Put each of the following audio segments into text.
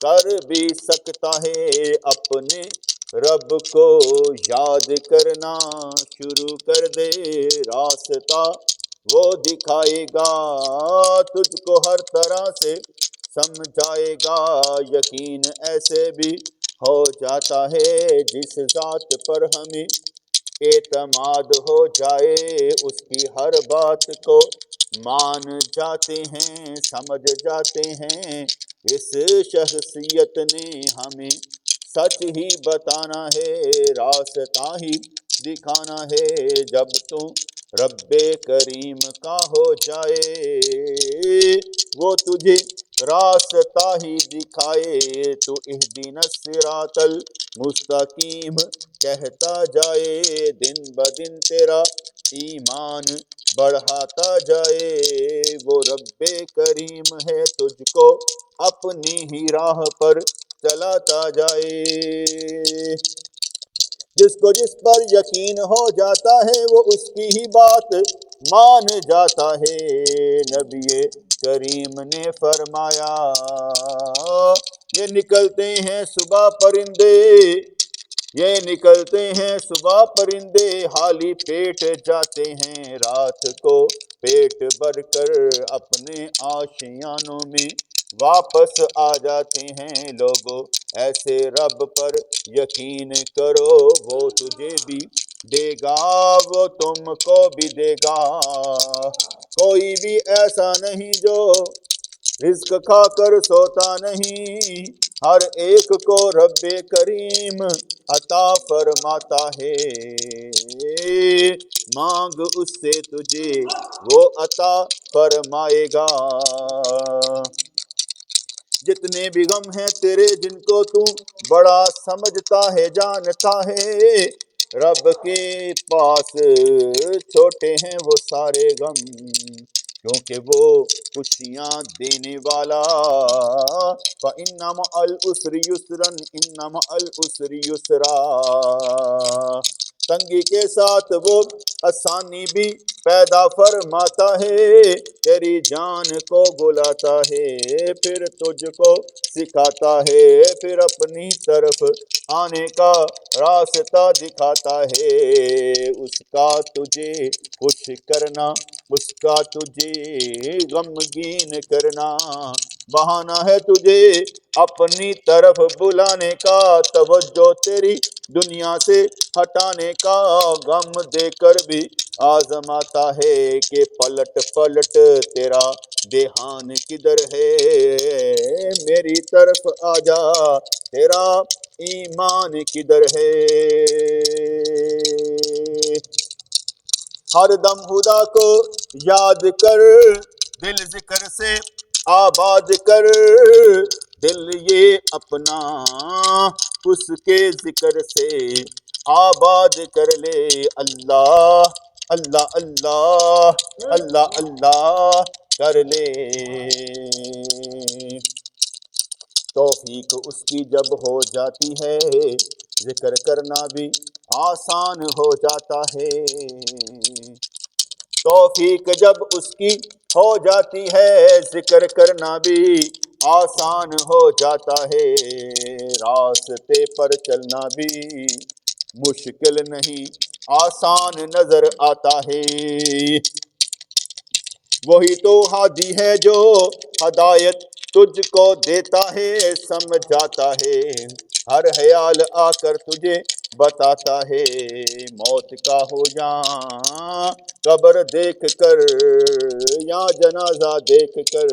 کر بھی سکتا ہے اپنے رب کو یاد کرنا شروع کر دے، راستہ وہ دکھائے گا تجھ کو ہر طرح سے سمجھائے گا، یقین ایسے بھی ہو جاتا ہے جس ذات پر ہمیں اعتماد ہو جائے، اس کی ہر بات کو مان جاتے ہیں، سمجھ جاتے ہیں، اس شخصیت نے ہمیں سچ ہی بتانا ہے، راستہ ہی دکھانا ہے، جب تو رب کریم کا ہو جائے وہ تجھے راستہ ہی دکھائے، تو اہدنا الصراط المستقیم کہتا جائے، دن بدن تیرا ایمان بڑھاتا جائے، وہ رب کریم ہے تجھ کو اپنی ہی راہ پر چلاتا جائے، جس کو جس پر یقین ہو جاتا ہے وہ اس کی ہی بات مان جاتا ہے، نبی کریم نے فرمایا یہ نکلتے ہیں صبح پرندے، یہ نکلتے ہیں صبح پرندے، خالی پیٹ جاتے ہیں رات کو پیٹ بھر کر اپنے آشیانوں میں واپس آ جاتے ہیں، لوگوں ایسے رب پر یقین کرو، وہ تجھے بھی دے گا وہ تم کو بھی دے گا، کوئی بھی ایسا نہیں جو رزق کھا کر سوتا نہیں، ہر ایک کو رب کریم عطا فرماتا ہے، مانگ اس سے تجھے وہ عطا فرمائے گا، جتنے بھی غم ہیں تیرے جن کو تو بڑا سمجھتا ہے جانتا ہے، رب کے پاس چھوٹے ہیں وہ سارے غم، کیونکہ وہ خوشیاں دینے والا، فَإِنَّ مَعَ الْعُسْرِ يُسْرًا إِنَّ مَعَ الْعُسْرِ يُسْرًا، تنگی کے ساتھ وہ آسانی بھی پیدا فرماتا ہے، تیری جان کو بلاتا ہے پھر تجھ کو سکھاتا ہے، پھر اپنی طرف آنے کا راستہ دکھاتا ہے، اس کا تجھے خوش کرنا، اس کا تجھے غمگین کرنا، بہانہ ہے تجھے اپنی طرف بلانے کا، توجہ تیری دنیا سے ہٹانے کا، غم دے کر بھی آزماتا ہے کہ پلٹ پلٹ تیرا دھیان کدھر ہے، میری طرف آ جا تیرا ایمان کدھر ہے، ہر دم خدا کو یاد کر، دل ذکر سے آباد کر، دل یہ اپنا اس کے ذکر سے آباد کر لے، اللہ اللہ اللہ اللہ اللہ کر لے، توفیق اس کی جب ہو جاتی ہے ذکر کرنا بھی آسان ہو جاتا ہے، توفیق جب اس کی ہو جاتی ہے ذکر کرنا بھی آسان ہو جاتا ہے، راستے پر چلنا بھی مشکل نہیں آسان نظر آتا ہے، وہی تو ہادی ہے جو ہدایت تجھ کو دیتا ہے، سمجھاتا ہے، ہر خیال آ کر تجھے بتاتا ہے، موت کا ہو یا قبر دیکھ کر یا جنازہ دیکھ کر،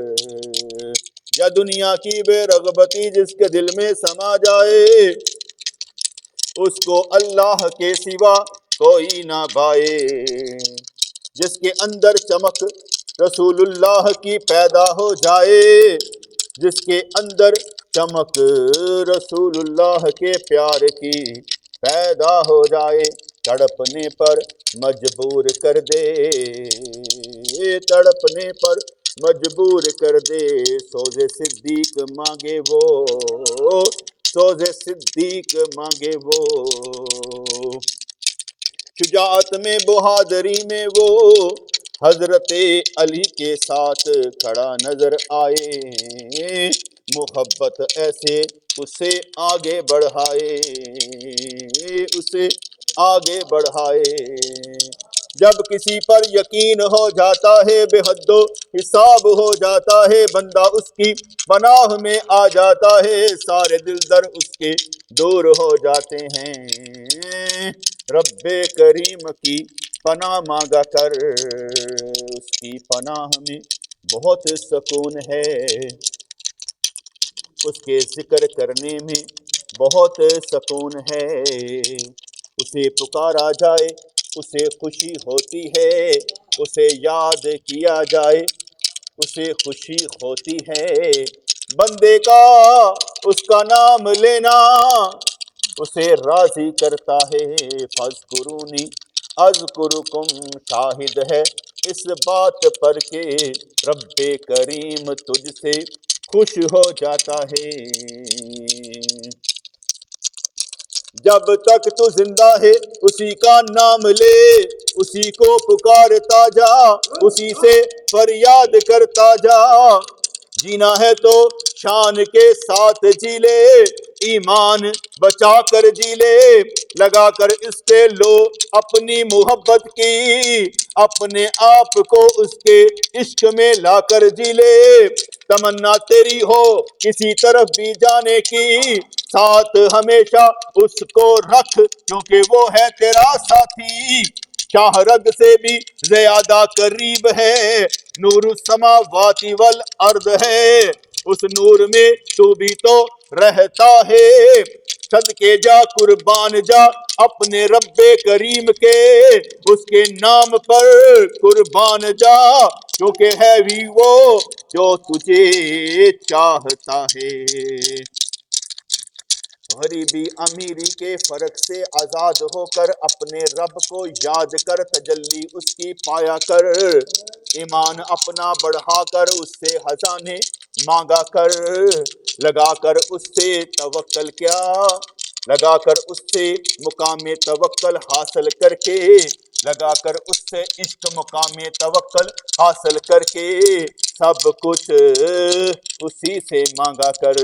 یا دنیا کی بے رغبتی جس کے دل میں سما جائے، اس کو اللہ کے سوا کوئی نہ بھائے، جس کے اندر چمک رسول اللہ کی پیدا ہو جائے، جس کے اندر چمک رسول اللہ کے پیار کی پیدا ہو جائے، تڑپنے پر مجبور کر دے، تڑپنے پر مجبور کر دے، سوز صدیق مانگے وہ، سوز صدیق مانگے وہ، شجاعت میں بہادری میں وہ، حضرت علی کے ساتھ کھڑا نظر آئے، محبت ایسے اسے آگے بڑھائے، اسے آگے بڑھائے۔ جب کسی پر یقین ہو جاتا ہے بے حد و حساب ہو جاتا ہے، بندہ اس کی پناہ میں آ جاتا ہے، سارے دل در اس کے دور ہو جاتے ہیں۔ رب کریم کی پناہ مانگا کر، اس کی پناہ میں بہت سکون ہے، اس کے ذکر کرنے میں بہت سکون ہے۔ اسے پکارا جائے اسے خوشی ہوتی ہے، اسے یاد کیا جائے اسے خوشی ہوتی ہے۔ بندے کا اس کا نام لینا اسے راضی کرتا ہے۔ فاذکرونی اذکرکم، شاہد ہے اس بات پر کہ رب کریم تجھ سے خوش ہو جاتا ہے۔ جب تک تو زندہ ہے اسی کا نام لے، اسی کو پکارتا جا، اسی سے فریاد کرتا جا۔ جینا ہے تو شان کے ساتھ جی لے، ایمان بچا کر جی لے، لگا کر اس پہ لو اپنی محبت کی، اپنے آپ کو اس کے عشق میں لا کر جی لے۔ تمنا تیری ہو کسی طرف بھی جانے کی، ساتھ ہمیشہ اس کو رکھ کیونکہ وہ ہے تیرا ساتھی۔ شاہ رگ سے بھی زیادہ قریب ہے، نور السماوات والارض ہے، اس نور میں تو بھی تو رہتا ہے۔ صدقے جا قربان جا اپنے رب کریم کے، اس کے نام پر قربان جا، کیونکہ ہے بھی وہ جو تجھے چاہتا ہے۔ غریبی امیری کے فرق سے آزاد ہو کر اپنے رب کو یاد کر، تجلی اس کی پایا کر، ایمان اپنا بڑھا کر اس سے خزانے مانگا کر، لگا کر اس سے توکل کیا، لگا کر اس سے مقام توکل حاصل کر کے، لگا کر اس سے عشق مقام توکل حاصل کر کے، سب کچھ اسی سے مانگا کر۔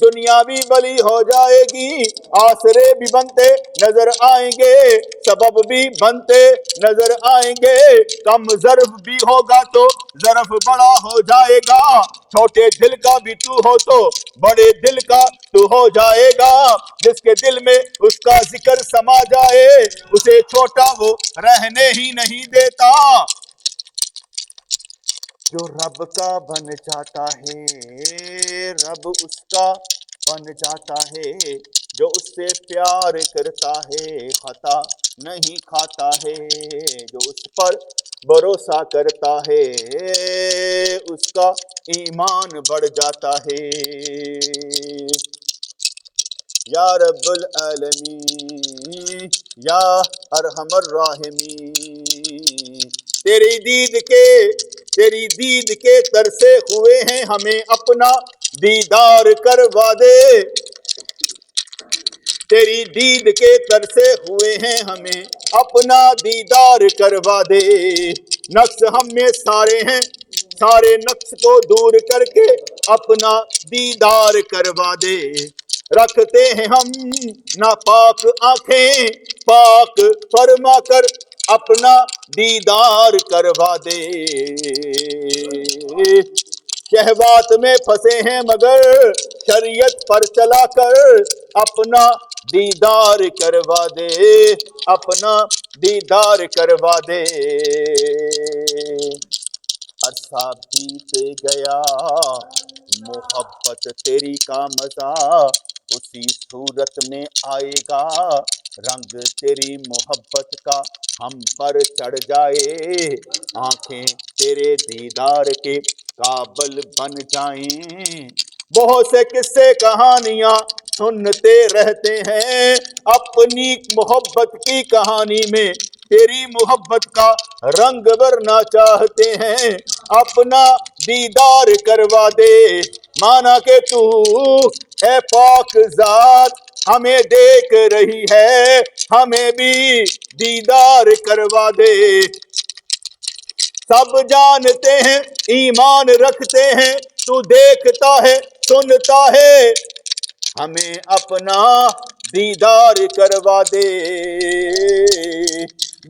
دنیا بھی بلی ہو جائے گی، آسرے بھی بنتے نظر آئیں گے، سبب بھی بنتے نظر آئیں گے، کم ظرف بھی ہوگا تو ظرف بڑا ہو جائے گا، چھوٹے دل کا بھی تو ہو تو بڑے دل کا تو ہو جائے گا، جس کے دل میں اس کا ذکر سما جائے اسے چھوٹا وہ رہنے ہی نہیں دیتا۔ جو رب کا بن جاتا ہے رب اس کا بن جاتا ہے، جو اس سے پیار کرتا ہے خطا نہیں کھاتا ہے، جو اس پر بھروسہ کرتا ہے اس کا ایمان بڑھ جاتا ہے۔ یا رب العالمین یا ارحم الراحمین، تیری دید کے ترسے ہوئے ہیں، ہمیں اپنا دیدار کروا دے، تیری دید کے ترسے ہوئے ہیں، ہمیں اپنا دیدار کروا دے۔ نقص ہم میں سارے ہیں، سارے نقص کو دور کر کے اپنا دیدار کروا دے۔ رکھتے ہیں ہم ناپاک آنکھیں، پاک فرما کر اپنا دیدار کروا دے۔ شہوات میں پھنسے ہیں مگر شریعت پر چلا کر اپنا دیدار کروا دے، اپنا دیدار کروا دے۔ عرصہ بیت گیا محبت تیری کا مزہ اسی صورت میں آئے گا، رنگ تیری محبت کا ہم پر چڑھ جائے، آنکھیں تیرے دیدار کے قابل بن جائیں۔ بہت سے قصے کہانیاں سنتے رہتے ہیں، اپنی محبت کی کہانی میں تیری محبت کا رنگ بھرنا چاہتے ہیں، اپنا دیدار کروا دے۔ مانا کہ تو اے پاک ذات ہمیں دیکھ رہی ہے، ہمیں بھی دیدار کروا دے۔ سب جانتے ہیں ایمان رکھتے ہیں، تو دیکھتا ہے سنتا ہے، ہمیں اپنا دیدار کروا دے۔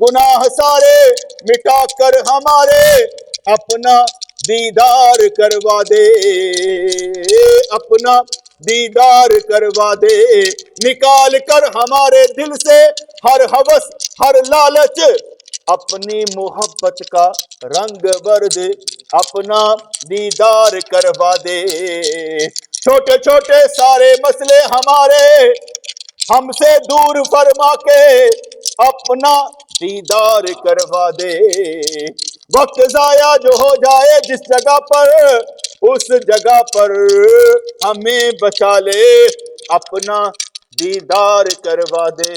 گناہ سارے مٹا کر ہمارے اپنا دیدار کروا دے، اپنا دیدار کروا دے۔ نکال کر ہمارے دل سے ہر ہوس ہر لالچ، اپنی محبت کا رنگ برد اپنا دیدار کروا دے۔ چھوٹے چھوٹے سارے مسئلے ہمارے ہم سے دور فرما کے اپنا دیدار کروا دے۔ وقت ضائع جو ہو جائے جس جگہ پر، اس جگہ پر ہمیں بچا لے، اپنا دیدار کروا دے،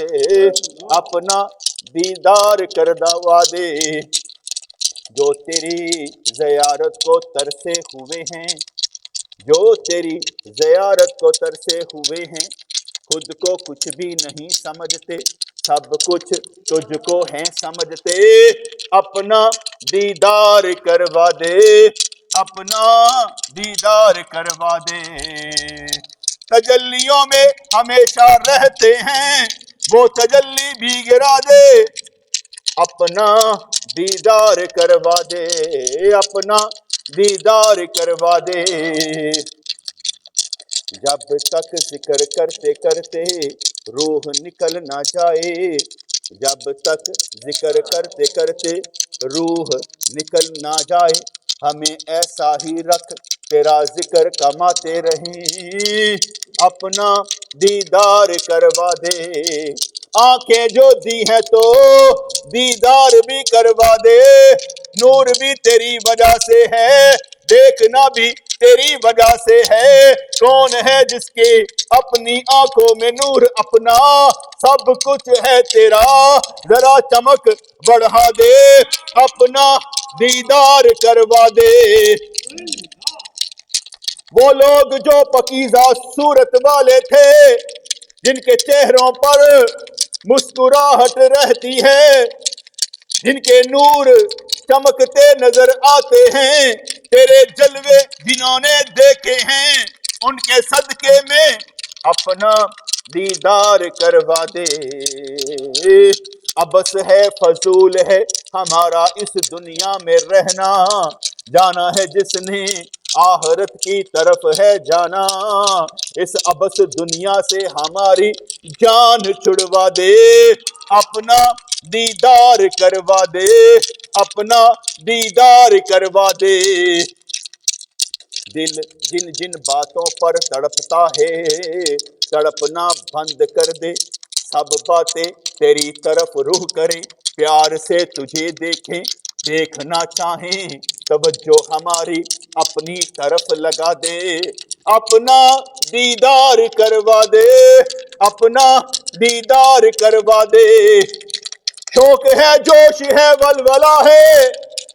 اپنا دیدار کروا دے۔ جو تیری زیارت کو ترسے ہوئے ہیں، جو تیری زیارت کو ترسے ہوئے ہیں، خود کو کچھ بھی نہیں سمجھتے، سب کچھ تجھ کو ہیں سمجھتے، اپنا دیدار کروا دے، اپنا دیدار کروا دے۔ تجلیوں میں ہمیشہ رہتے ہیں، وہ تجلی بھی گرا دے، اپنا دیدار کروا دے، اپنا دیدار کروا دے۔ جب تک ذکر کرتے کرتے روح نکل نہ جائے، جب تک ذکر کرتے کرتے روح نکل نہ جائے، ہمیں ایسا ہی رکھ تیرا ذکر کماتے رہیں، اپنا دیدار کروا دے۔ آنکھیں جو دی ہیں تو دیدار بھی کروا دے، نور بھی تیری وجہ سے ہے، دیکھنا بھی تیری وجہ سے ہے۔ کون ہے جس کے اپنی آنکھوں میں نور اپنا، سب کچھ ہے تیرا، ذرا چمک بڑھا دے، اپنا دیدار کروا دے۔ وہ لوگ جو پاکیزہ صورت والے تھے، جن کے چہروں پر مسکراہٹ رہتی ہے، جن کے نور چمکتے نظر آتے ہیں، تیرے جلوے جنہوں نے دیکھے ہیں، ان کے صدقے میں اپنا دیدار کروا دے۔ عبث ہے فضول ہے ہمارا اس دنیا میں رہنا، جانا ہے جس نے آخرت کی طرف ہے جانا، اس عبث دنیا سے ہماری جان چھڑوا دے، اپنا دیدار کروا دے، اپنا دیدار کروا دے۔ دل جن جن باتوں پر تڑپتا ہے، تڑپنا بند کر دے، سب باتیں تیری طرف روح کریں، پیار سے تجھے دیکھیں، دیکھنا چاہیں، توجہ ہماری اپنی طرف لگا دے، اپنا دیدار کروا دے، اپنا دیدار کروا دے۔ شوق ہے جوش ہے ولولہ ہے،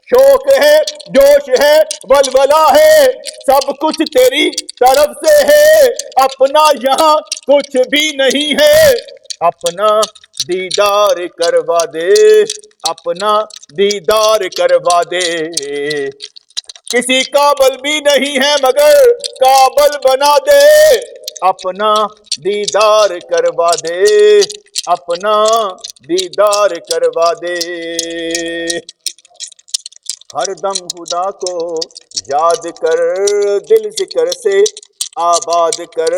شوق ہے جوش ہے ولولہ ہے، سب کچھ تیری طرف سے ہے، اپنا یہاں کچھ بھی نہیں ہے، اپنا دیدار کروا دے، اپنا دیدار کروا دے۔ کسی قابل بھی نہیں ہے مگر قابل بنا دے، اپنا دیدار کروا دے، اپنا دیدار کروا دے۔ ہر دم خدا کو یاد کر، دل ذکر سے آباد کر،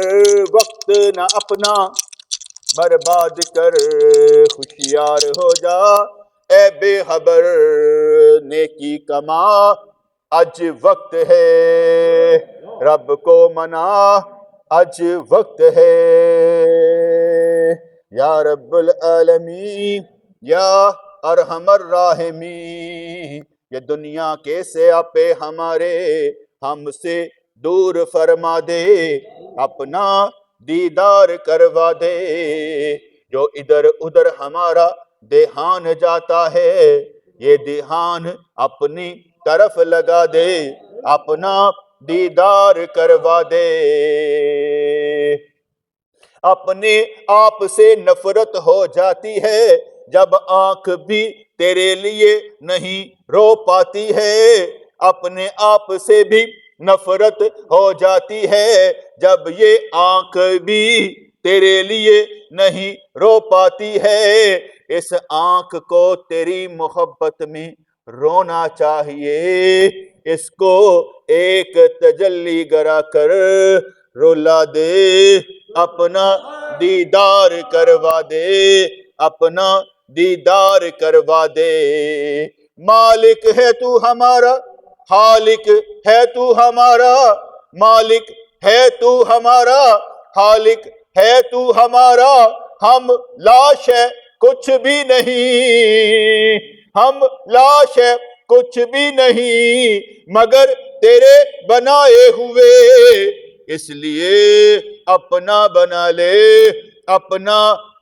وقت نہ اپنا برباد کر، ہوشیار ہو جا اے بے خبر، نیکی کما اج وقت ہے، رب کو منا اج وقت ہے۔ یا رب العالمین یا ارحم الراحمین، یہ دنیا کے سیاپے ہمارے ہم سے دور فرما دے، اپنا دیدار کروا دے۔ جو ادھر ادھر ہمارا دھیان جاتا ہے، یہ دھیان اپنی طرف لگا دے، اپنا دیدار کروا دے۔ اپنے آپ سے نفرت ہو جاتی ہے جب آنکھ بھی تیرے لیے نہیں رو پاتی ہے، اپنے آپ سے بھی نفرت ہو جاتی ہے جب یہ آنکھ بھی تیرے لیے نہیں رو پاتی ہے۔ اس آنکھ کو تیری محبت میں رونا چاہیے، اس کو ایک تجلی گرا کر رلا دے، اپنا دیدار کروا دے، اپنا دیدار کروا دے۔ مالک ہے تو ہمارا، خالق ہے تو ہمارا، مالک ہے تو ہمارا، خالق ہے تو ہمارا، ہم لاش ہے کچھ بھی نہیں، ہم لاش ہے کچھ بھی نہیں مگر تیرے بنائے ہوئے، اس لیے اپنا بنا لے، اپنا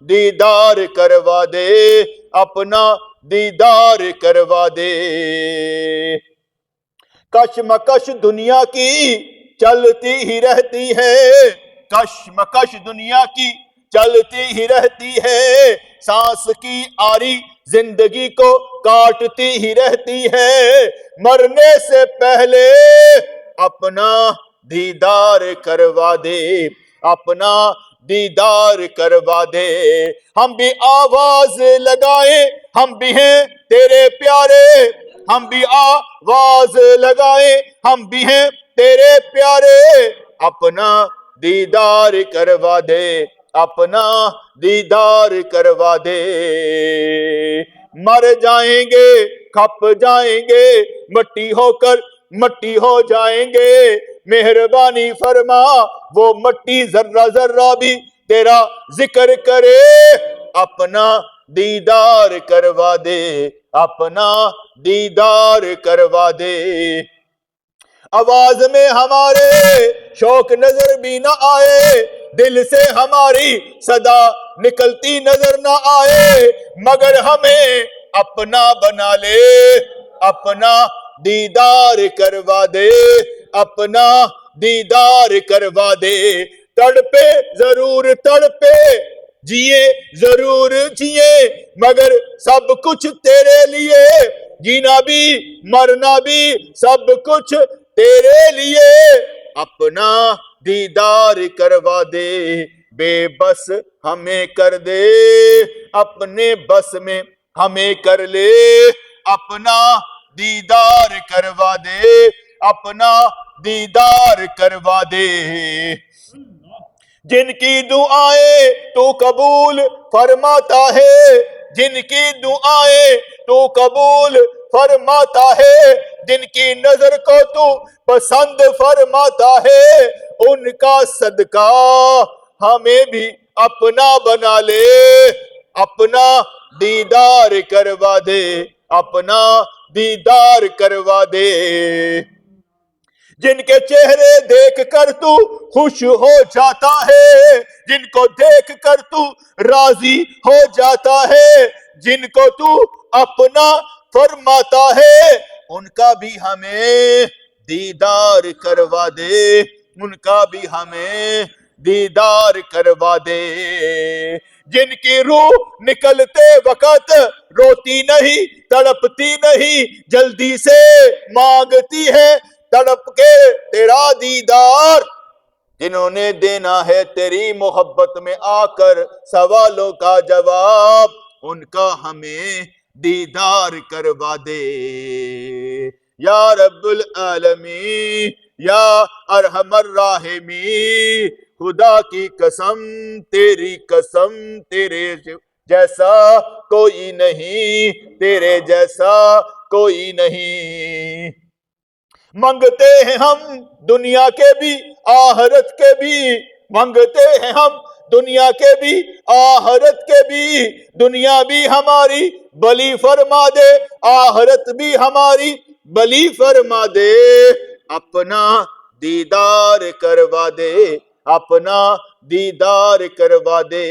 دیدار کروا دے، اپنا دیدار کروا دے۔ کشمکش دنیا کی چلتی ہی رہتی ہے، کشمکش دنیا کی چلتی ہی رہتی ہے، سانس کی آری زندگی کو کاٹتی ہی رہتی ہے، مرنے سے پہلے اپنا دیدار کروا دے، اپنا دیدار کروا دے۔ ہم بھی آواز لگائیں، ہم بھی ہیں تیرے پیارے، ہم بھی آواز لگائیں، ہم بھی ہیں تیرے پیارے، اپنا دیدار کروا دے، اپنا دیدار کروا دے۔ مر جائیں گے، کھپ جائیں گے، مٹی ہو کر مٹی ہو جائیں گے، مہربانی فرما وہ مٹی ذرہ ذرہ بھی تیرا ذکر کرے، اپنا دیدار کروا دے، اپنا دیدار کروا دے۔ آواز میں ہمارے شوق نظر بھی نہ آئے، دل سے ہماری صدا نکلتی نظر نہ آئے، مگر ہمیں اپنا بنا لے، اپنا دیدار کروا دے، اپنا دیدار کروا دے۔ تڑپے ضرور تڑپے، جیے ضرور جیے، مگر سب کچھ تیرے لیے، جینا بھی مرنا بھی سب کچھ تیرے لیے، اپنا دیدار کروا دے۔ بے بس ہمیں کر دے، اپنے بس میں ہمیں کر لے، اپنا دیدار کروا دے، اپنا دیدار کروا دے۔ جن کی دعائیں تو قبول فرماتا ہے، جن کی دعائیں تو قبول فرماتا ہے، جن کی نظر کو تو پسند فرماتا ہے، ان کا صدقہ ہمیں بھی اپنا بنا لے، اپنا دیدار کروا دے، اپنا دیدار کروا دے۔ جن کے چہرے دیکھ کر تو خوش ہو جاتا ہے، جن کو دیکھ کر تو راضی ہو جاتا ہے، جن کو تو اپنا فرماتا ہے، ان کا بھی ہمیں دیدار کروا دے، ان کا بھی ہمیں دیدار کروا دے۔ جن کی روح نکلتے وقت روتی نہیں، تڑپتی نہیں، جلدی سے مانگتی ہے تڑپ کے تیرا دیدار، جنہوں نے دینا ہے تیری محبت میں آ کر سوالوں کا جواب، ان کا ہمیں دیدار کروا دے۔ یا رب العالمین، یا ارحم الراحمین، خدا کی قسم، تیری قسم، تیرے جیسا کوئی نہیں، تیرے جیسا کوئی نہیں۔ منگتے ہیں ہم دنیا کے بھی آخرت کے بھی، منگتے ہیں ہم دنیا کے بھی آخرت کے بھی، دنیا بھی ہماری بلی فرما دے، آخرت بھی ہماری بلی فرما دے، اپنا دیدار کروا دے، اپنا دیدار کروا دے۔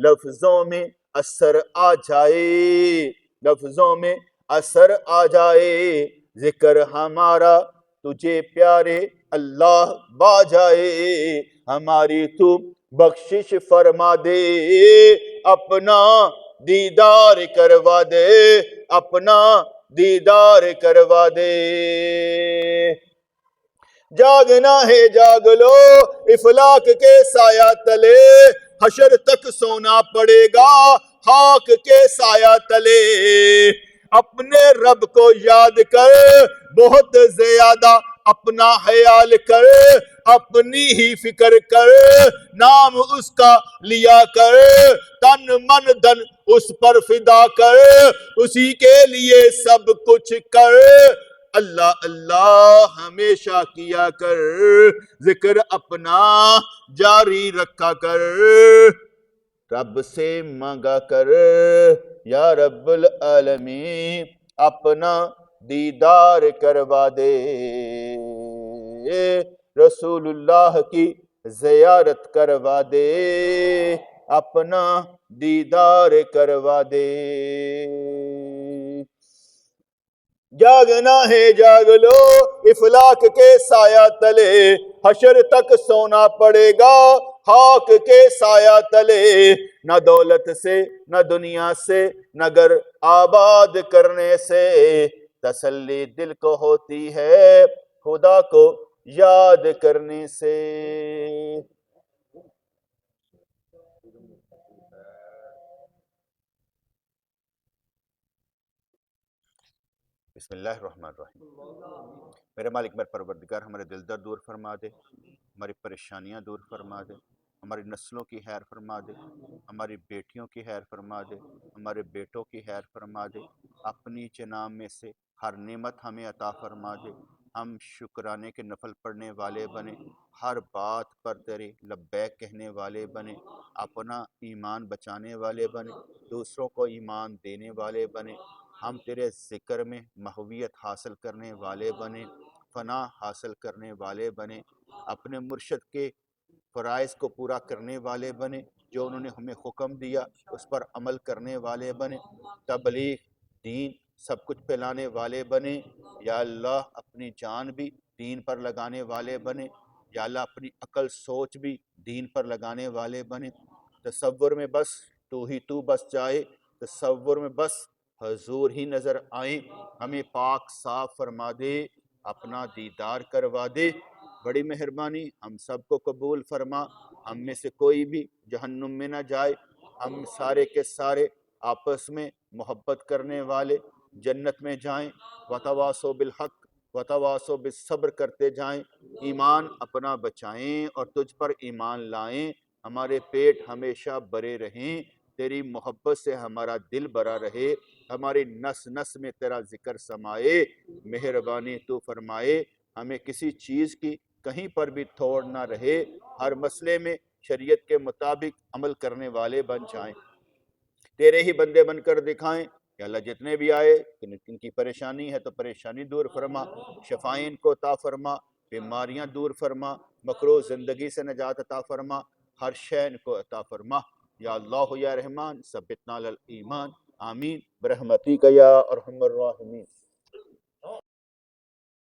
لفظوں میں اثر آ جائے، لفظوں میں اثر آ جائے، ذکر ہمارا تجھے پیارے اللہ با جائے ہماری تو بخشش فرما دے اپنا دیدار کروا دے اپنا دیدار کروا دے جاگنا ہے جاگ لو افلاک کے سایہ تلے حشر تک سونا پڑے گا خاک کے سایہ تلے اپنے رب کو یاد کر بہت زیادہ اپنا خیال کر اپنی ہی فکر کر نام اس کا لیا کر تن من دن اس پر فدا کر اسی کے لیے سب کچھ کر اللہ اللہ ہمیشہ کیا کر ذکر اپنا جاری رکھا کر رب سے مانگا کر یا رب العالمین اپنا دیدار کروا دے رسول اللہ کی زیارت کروا دے اپنا دیدار کروا دے جاگنا ہے جاگ لو افلاک کے سایہ تلے حشر تک سونا پڑے گا خاک کے سایہ تلے نہ دولت سے نہ دنیا سے نہ گھر آباد کرنے سے تسلی دل کو ہوتی ہے خدا کو یاد کرنے سے بسم اللہ الرحمن الرحیم میرے مالک میرے پروردگار ہمارے دل درد دور فرما دے ہماری پریشانیاں دور فرما دے ہماری نسلوں کی خیر فرما دے ہماری بیٹیوں کی خیر فرما دے ہمارے بیٹوں کی خیر فرما دے اپنی جناب میں سے ہر نعمت ہمیں عطا فرما دے ہم شکرانے کے نفل پڑھنے والے بنے ہر بات پر تیرے لبیک کہنے والے بنے اپنا ایمان بچانے والے بنے دوسروں کو ایمان دینے والے بنے ہم تیرے ذکر میں محویت حاصل کرنے والے بنے فنا حاصل کرنے والے بنے اپنے مرشد کے فرائض کو پورا کرنے والے بنے جو انہوں نے ہمیں حکم دیا اس پر عمل کرنے والے بنے تبلیغ دین سب کچھ پھیلانے والے بنے یا اللہ اپنی جان بھی دین پر لگانے والے بنے یا اللہ اپنی عقل سوچ بھی دین پر لگانے والے بنے تصور میں بس تو بس جائے تصور میں بس حضور ہی نظر آئیں ہمیں پاک صاف فرما دے اپنا دیدار کروا دے بڑی مہربانی ہم سب کو قبول فرما ہم میں سے کوئی بھی جہنم میں نہ جائے ہم سارے کے سارے آپس میں محبت کرنے والے جنت میں جائیں وتواصوا بالحق وتواصوا بالصبر کرتے جائیں ایمان اپنا بچائیں اور تجھ پر ایمان لائیں ہمارے پیٹ ہمیشہ بھرے رہیں تیری محبت سے ہمارا دل بھرا رہے ہماری نس نس میں تیرا ذکر سمائے مہربانی تو فرمائے ہمیں کسی چیز کی کہیں پر بھی تھوڑ نہ رہے ہر مسئلے میں شریعت کے مطابق عمل کرنے والے بن جائیں تیرے ہی بندے بن کر دکھائیں کہ اللہ جتنے بھی آئے ان کی پریشانی ہے تو پریشانی دور فرما شفائیں ان کو عطا فرما بیماریاں دور فرما مکروہ زندگی سے نجات عطا فرما ہر شے ان کو عطا فرما یا اللہ یا رحمان ثبتنا علی الایمان آمین برحمتک یا ارحم الراحمین